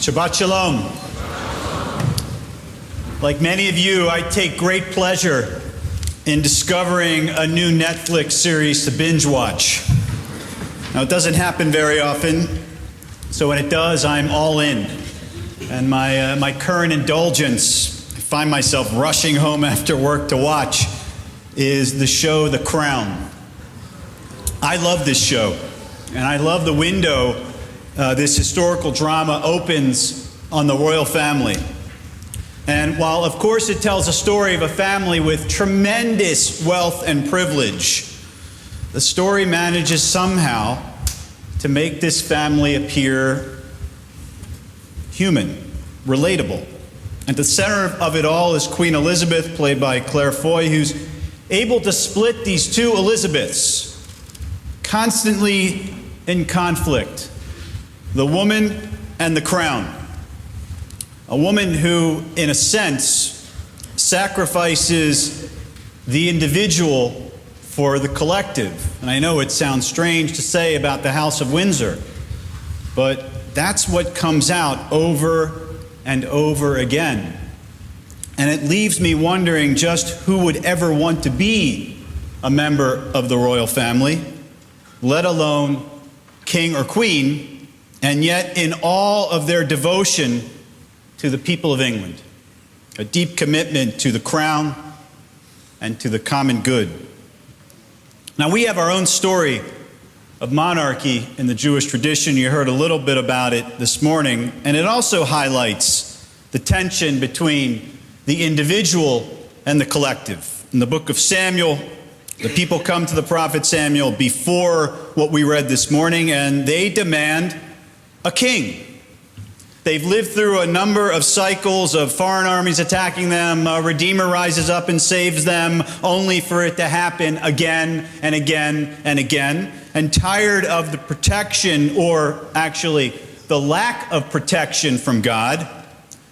Shabbat Shalom. Like many of you, I take great pleasure in discovering a new Netflix series to binge watch. Now, it doesn't happen very often, so when it does, I'm all in. And my current indulgence, I find myself rushing home after work to watch, is the show The Crown. I love this show, and I love the window this historical drama opens on the royal family. And while, of course, it tells a story of a family with tremendous wealth and privilege, the story manages somehow to make this family appear human, relatable. At the center of it all is Queen Elizabeth, played by Claire Foy, who's able to split these two Elizabeths, constantly in conflict. The woman and the crown. A woman who, in a sense, sacrifices the individual for the collective. And I know it sounds strange to say about the House of Windsor, but that's what comes out over and over again. And it leaves me wondering just who would ever want to be a member of the royal family, let alone king or queen, and yet in all of their devotion to the people of England, a deep commitment to the crown and to the common good. Now, we have our own story of monarchy in the Jewish tradition. You heard a little bit about it this morning, and it also highlights the tension between the individual and the collective. In the book of Samuel, the people come to the prophet Samuel before what we read this morning, and they demand a king. They've lived through a number of cycles of foreign armies attacking them. A Redeemer rises up and saves them, only for it to happen again and again and again. And tired of the protection, or actually the lack of protection from God,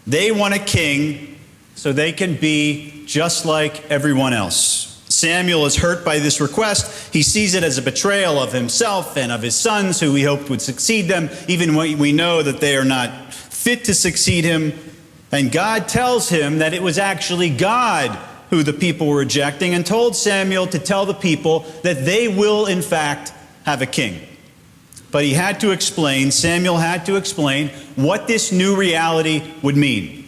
they want a king so they can be just like everyone else. Samuel is hurt by this request. He sees it as a betrayal of himself and of his sons, who he hoped would succeed them, even when we know that they are not fit to succeed him. And God tells him that it was actually God who the people were rejecting, and told Samuel to tell the people that they will, in fact, have a king. But he had to explain, Samuel had to explain what this new reality would mean.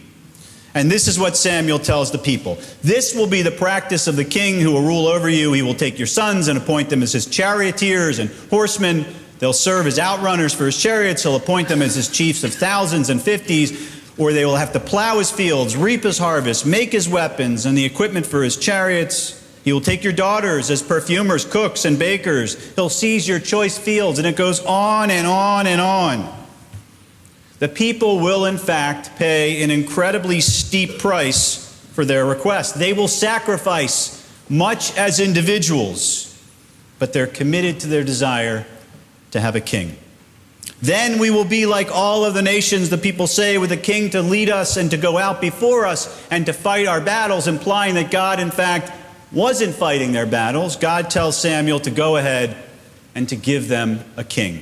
And this is what Samuel tells the people. This will be the practice of the king who will rule over you. He will take your sons and appoint them as his charioteers and horsemen. They'll serve as outrunners for his chariots. He'll appoint them as his chiefs of thousands and fifties, or they will have to plow his fields, reap his harvest, make his weapons and the equipment for his chariots. He will take your daughters as perfumers, cooks, and bakers. He'll seize your choice fields, and it goes on and on and on. The people will, in fact, pay an incredibly steep price for their request. They will sacrifice much as individuals, but they're committed to their desire to have a king. Then we will be like all of the nations, the people say, with a king to lead us and to go out before us and to fight our battles, implying that God, in fact, wasn't fighting their battles. God tells Samuel to go ahead and to give them a king.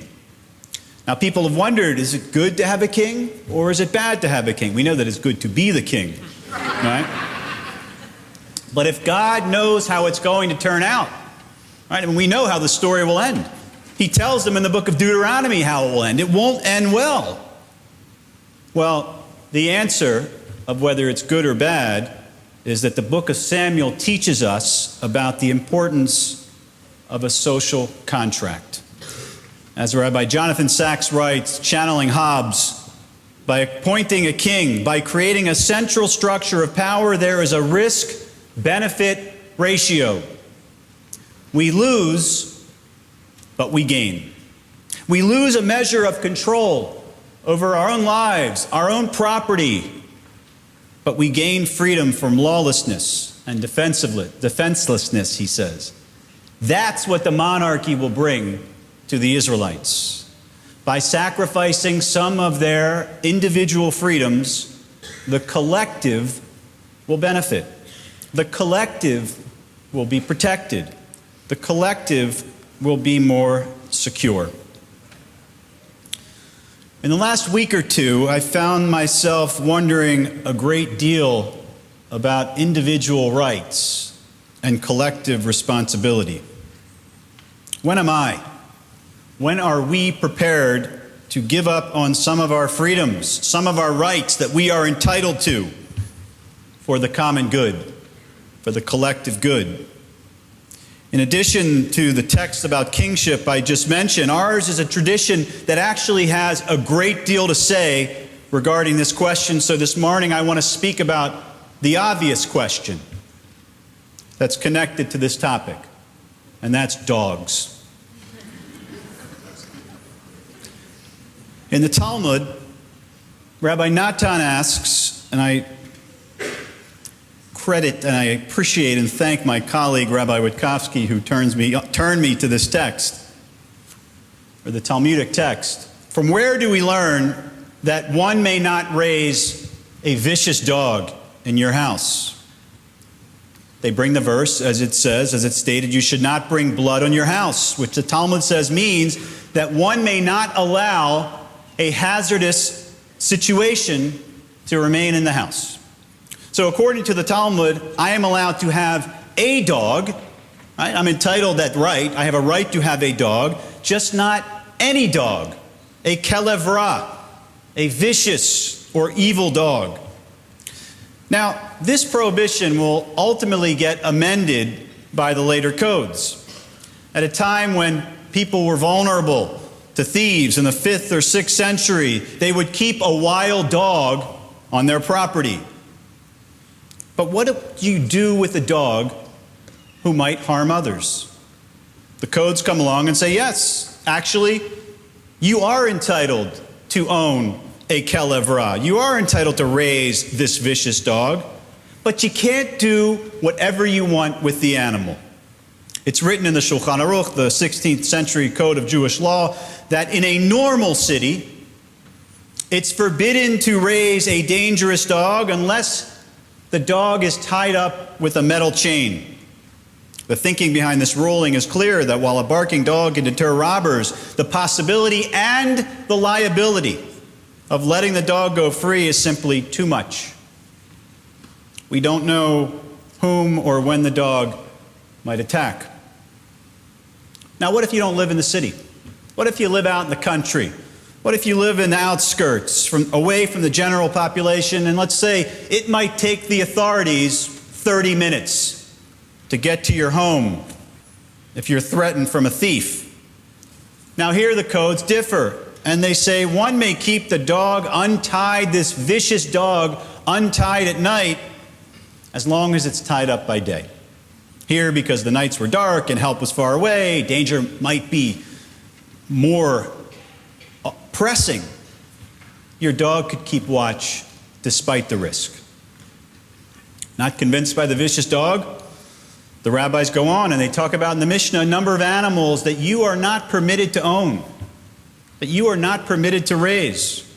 Now, people have wondered, is it good to have a king, or is it bad to have a king? We know that it's good to be the king, right? But if God knows how it's going to turn out, right, and we know how the story will end. He tells them in the book of Deuteronomy how it will end. It won't end well. Well, the answer of whether it's good or bad is that the book of Samuel teaches us about the importance of a social contract. As Rabbi Jonathan Sachs writes, channeling Hobbes, by appointing a king, by creating a central structure of power, there is a risk-benefit ratio. We lose, but we gain. We lose a measure of control over our own lives, our own property, but we gain freedom from lawlessness and defenselessness, he says. That's what the monarchy will bring to the Israelites. By sacrificing some of their individual freedoms, the collective will benefit. The collective will be protected. The collective will be more secure. In the last week or two, I found myself wondering a great deal about individual rights and collective responsibility. When am I? When are we prepared to give up on some of our freedoms, some of our rights that we are entitled to for the common good, for the collective good? In addition to the text about kingship I just mentioned, ours is a tradition that actually has a great deal to say regarding this question. So this morning I want to speak about the obvious question that's connected to this topic, and that's dogs. In the Talmud, Rabbi Natan asks, and I credit and I appreciate and thank my colleague Rabbi Witkowski who turned me to this text, or the Talmudic text. From where do we learn that one may not raise a vicious dog in your house? They bring the verse, as it says, as it's stated, you should not bring blood on your house, which the Talmud says means that one may not allow a hazardous situation to remain in the house. So according to the Talmud, I am allowed to have a dog. Right? I'm entitled that right. I have a right to have a dog, just not any dog, a kelev ra, a vicious or evil dog. Now, this prohibition will ultimately get amended by the later codes. At a time when people were vulnerable to thieves in the 5th or 6th century, they would keep a wild dog on their property. But what do you do with a dog who might harm others? The codes come along and say, yes, actually, you are entitled to own a kelev ra. You are entitled to raise this vicious dog, but you can't do whatever you want with the animal. It's written in the Shulchan Aruch, the 16th century code of Jewish law, that in a normal city, it's forbidden to raise a dangerous dog unless the dog is tied up with a metal chain. The thinking behind this ruling is clear that while a barking dog can deter robbers, the possibility and the liability of letting the dog go free is simply too much. We don't know whom or when the dog might attack. Now, what if you don't live in the city? What if you live out in the country? What if you live in the outskirts, away from the general population, and let's say it might take the authorities 30 minutes to get to your home if you're threatened from a thief? Now here the codes differ, and they say one may keep the dog untied, this vicious dog untied at night, as long as it's tied up by day. Here, because the nights were dark and help was far away, danger might be more pressing, your dog could keep watch despite the risk. Not convinced by the vicious dog, the rabbis go on and they talk about in the Mishnah a number of animals that you are not permitted to own, that you are not permitted to raise.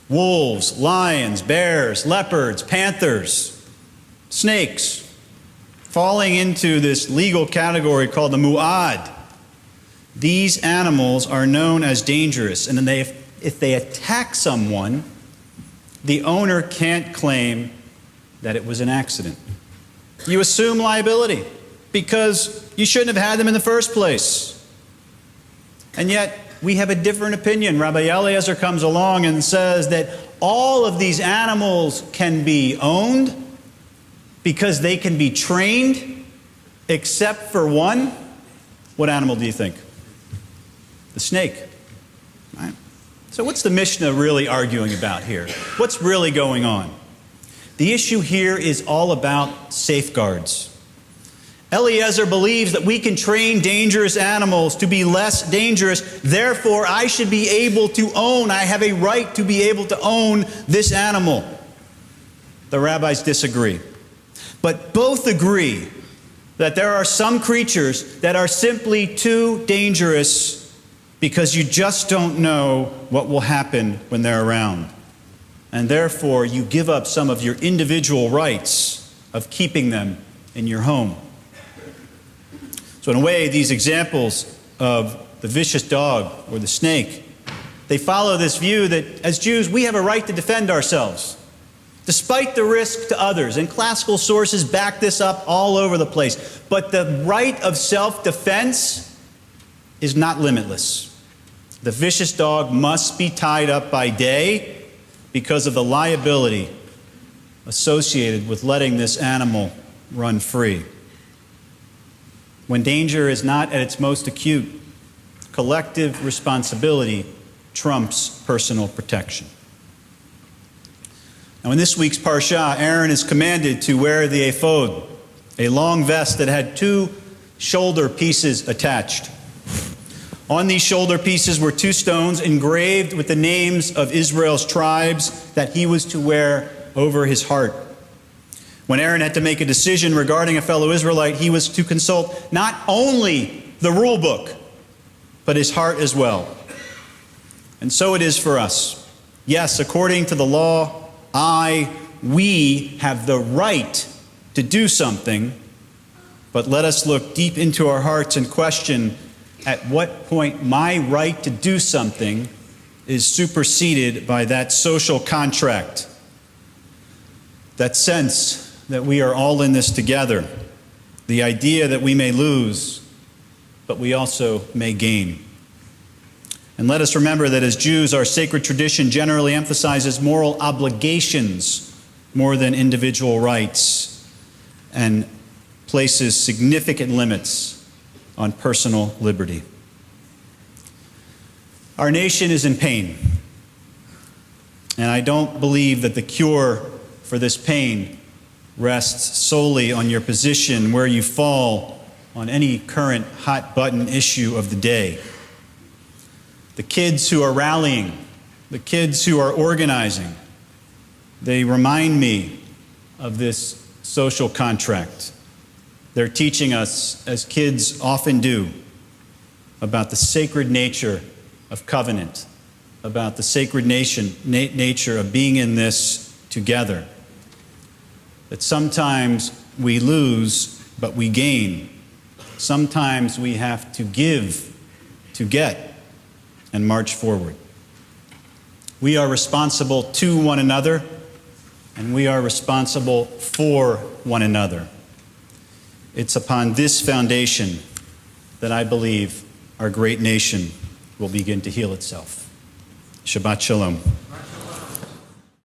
Wolves, lions, bears, leopards, panthers, snakes, falling into this legal category called the mu'ad. These animals are known as dangerous, and if they attack someone, the owner can't claim that it was an accident. You assume liability because you shouldn't have had them in the first place. And yet, we have a different opinion. Rabbi Eliezer comes along and says that all of these animals can be owned because they can be trained, except for one. What animal do you think? The snake. Right? So what's the Mishnah really arguing about here? What's really going on? The issue here is all about safeguards. Eliezer believes that we can train dangerous animals to be less dangerous. Therefore, I should be able to own, I have a right to be able to own this animal. The rabbis disagree. But both agree that there are some creatures that are simply too dangerous because you just don't know what will happen when they're around. And therefore, you give up some of your individual rights of keeping them in your home. So in a way, these examples of the vicious dog or the snake, They follow this view that as Jews, we have a right to defend ourselves, despite the risk to others. And classical sources back this up all over the place. But the right of self-defense is not limitless. The vicious dog must be tied up by day because of the liability associated with letting this animal run free. When danger is not at its most acute, collective responsibility trumps personal protection. Now, in this week's Parsha, Aaron is commanded to wear the ephod, a long vest that had 2 shoulder pieces attached. On these shoulder pieces were 2 stones engraved with the names of Israel's tribes that he was to wear over his heart. When Aaron had to make a decision regarding a fellow Israelite, he was to consult not only the rule book, but his heart as well. And so it is for us. Yes, according to the law, we have the right to do something, but let us look deep into our hearts and question at what point my right to do something is superseded by that social contract, that sense that we are all in this together, the idea that we may lose, but we also may gain. And let us remember that as Jews, our sacred tradition generally emphasizes moral obligations more than individual rights and places significant limits on personal liberty. Our nation is in pain, and I don't believe that the cure for this pain rests solely on your position where you fall on any current hot-button issue of the day. The kids who are rallying, the kids who are organizing, they remind me of this social contract. They're teaching us, as kids often do, about the sacred nature of covenant, about the sacred nature of being in this together. That sometimes we lose, but we gain. Sometimes we have to give to get and march forward. We are responsible to one another, and we are responsible for one another. It's upon this foundation that I believe our great nation will begin to heal itself. Shabbat Shalom.